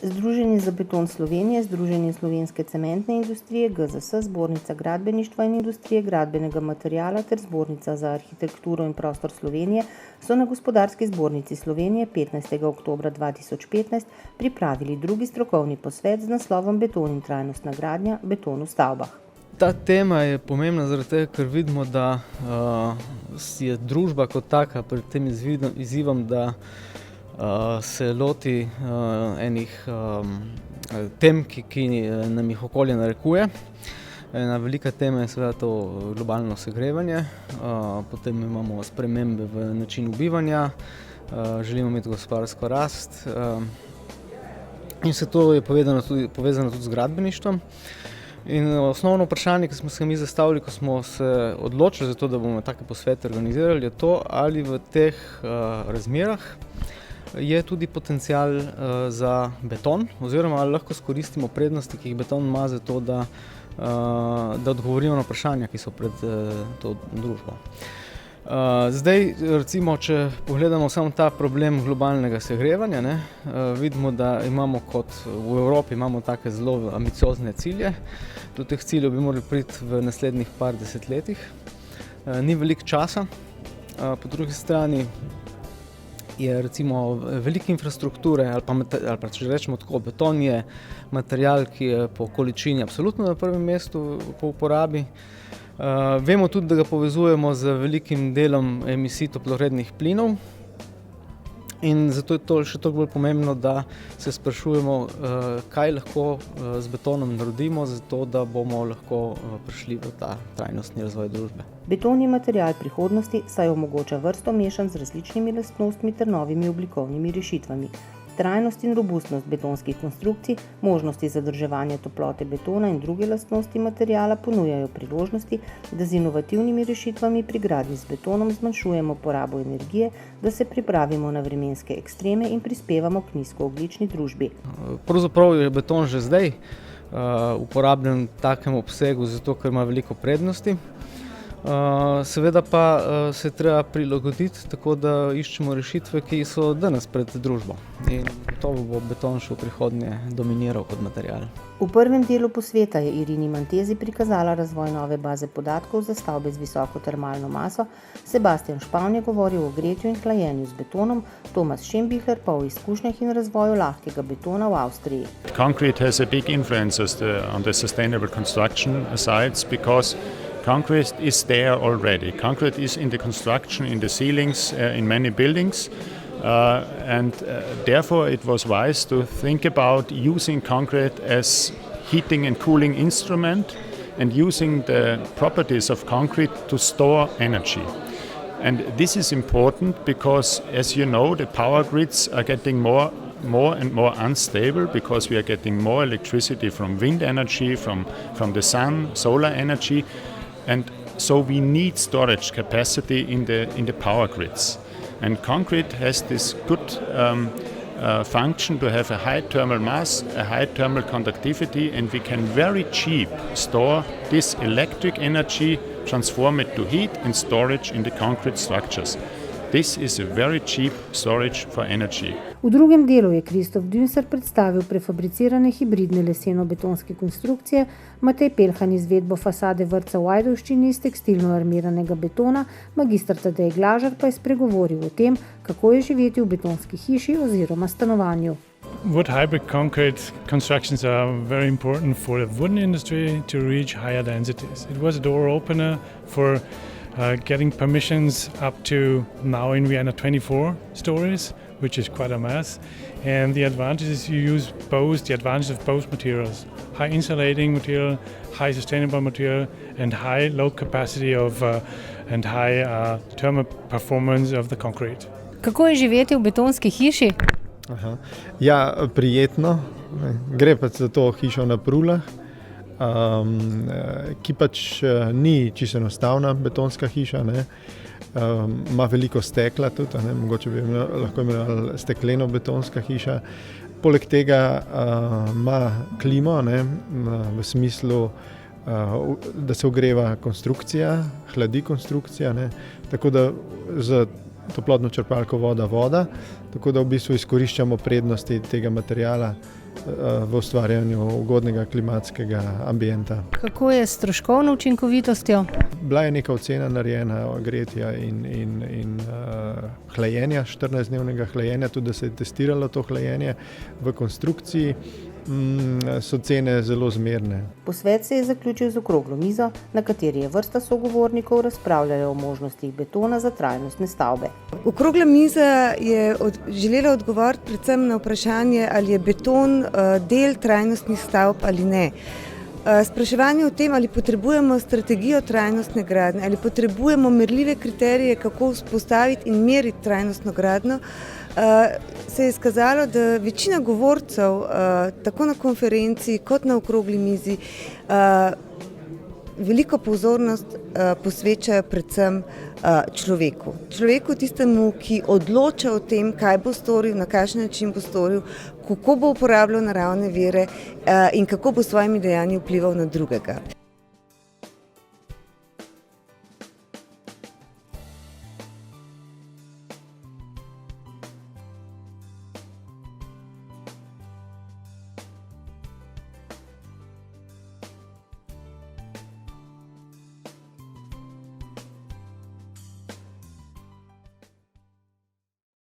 Združenje za beton Slovenije, Združenje slovenske cementne industrije, GZS, Zbornica gradbeništva in industrije gradbenega materiala ter Zbornica za arhitekturo in prostor Slovenije so na Gospodarski zbornici Slovenije 15. oktobra 2015 pripravili drugi strokovni posvet z naslovom Beton in trajnostna gradnja, beton v stavbah. Ta tema je pomembna zaradi tega, ker vidimo, da je družba kot taka pred tem izzivom, da se loti enih tem, ki nam jih okolje narekuje. Ena velika tema je seveda to globalno segrevanje, potem imamo spremembe v načinu bivanja, želimo imeti gospodarsko rast in vse to je povezano tudi z gradbeništvom. In osnovno vprašanje, ki smo se mi zastavili, ko smo se odločili za to, da bomo take posvete organizirali, je to, ali v teh razmerah je tudi potencial za beton, oziroma ali lahko skoristimo prednosti, ki jih beton ima za to, da odgovorimo na vprašanja, ki so pred to družbo. Zdaj, recimo, če pogledamo samo ta problem globalnega segrevanja, vidimo, da imamo kot v Evropi imamo take zelo ambiciozne cilje. Do teh ciljev bi morali priti v naslednjih par desetletjih. Ni veliko časa. Po drugi strani je recimo velike infrastrukture, ali pa če rečemo tako, beton je material, ki je po količini absolutno na prvem mestu po uporabi. Vemo tudi, da ga povezujemo z velikim delom emisij toplogrednih plinov in zato je to še toliko bolj pomembno, da se sprašujemo, kaj lahko z betonom naredimo, zato da bomo lahko prišli v ta trajnostni razvoj družbe. Beton je material prihodnosti, saj omogoča vrsto mešanj z različnimi lastnostmi ter novimi oblikovnimi rešitvami. Trajnost in robustnost betonskih konstrukcij, možnosti zadrževanja toplote betona in druge lastnosti materiala ponujajo priložnosti, da z inovativnimi rešitvami pri gradnji z betonom zmanjšujemo porabo energije, da se pripravimo na vremenske ekstreme in prispevamo k nizkoogljični družbi. Pravzaprav je beton že zdaj uporabljen v takem obsegu, zato ker ima veliko prednosti. Seveda pa se treba prilagoditi, tako da iščemo rešitve, ki so danes pred družbo. In gotovo bo beton še v prihodnje dominiral kot material. V prvem delu posveta je Irini Mantezi prikazala razvoj nove baze podatkov za stavbe z visoko termalno maso, Sebastian Špavn je govoril o gretju in hlajenju z betonom, Tomas Šembihler pa o izkušnjah in razvoju lahkega betona v Avstriji. Concrete has a big influence on the sustainable construction sites because concrete is there already. Concrete is in the construction, in the ceilings, in many buildings. Therefore it was wise to think about using concrete as heating and cooling instrument and using the properties of concrete to store energy. And this is important because, as you know, the power grids are getting more and more unstable because we are getting more electricity from wind energy, from the sun, solar energy. And so we need storage capacity in the power grids. And concrete has this good function to have a high thermal mass, a high thermal conductivity, and we can very cheap store this electric energy, transform it to heat and storage in the concrete structures. This is a very cheap storage for energy. V drugem delu je Kristof Dünser predstavil prefabricirane hibridne leseno-betonske konstrukcije, Matej Pelhan izvedbo fasade vrtca v Ajdovščini iz tekstilno-armiranega betona, magister Tadej Glažar pa je spregovoril o tem, kako je živeti v betonski hiši oziroma stanovanju. Wood hybrid concrete constructions are very important for the wooden industry to reach higher densities. It was a door opener for getting permissions up to now in Vienna 24 stories, which is quite a mass. And the advantage is you use the advantage of both materials. High insulating material, high sustainable material, and high load capacity and high thermal performance of the concrete. Kako je živeti v betonski hiši? Ja, prijetno. Gre pa za to hišo na Prulah, ki pač ni čisto enostavna betonska hiša, ima veliko stekla tudi, mogoče bi lahko imeli stekleno betonska hiša. Poleg tega ima klimo, v smislu, da se ogreva konstrukcija, hladi konstrukcija, tako da z toplotno črpalko voda, tako da v bistvu izkoriščamo prednosti tega materiala v ustvarjanju ugodnega klimatskega ambienta. Kako je s stroškovno učinkovitostjo? Bila je neka ocena narejena gretja in hlajenja, 14-dnevnega hlajenja, tudi da se je testiralo to hlajenje v konstrukciji. So cene zelo zmerne. Posvet se je zaključil z okroglo mizo, na kateri je vrsta sogovornikov razpravljala o možnostih betona za trajnostne stavbe. Okrogla miza je želela odgovoriti predvsem na vprašanje, ali je beton del trajnostnih stavb ali ne. Spraševanje o tem, ali potrebujemo strategijo trajnostne gradnje, ali potrebujemo merljive kriterije, kako vzpostaviti in meriti trajnostno gradnjo, se je izkazalo, da večina govorcev, tako na konferenci kot na okrogli mizi, veliko pozornost posvečajo predvsem človeku. Človeku tistemu, ki odloča o tem, kaj bo storil, na kakšen način bo storil, kako bo uporabljal naravne vire in kako bo s svojimi dejanji vplival na drugega.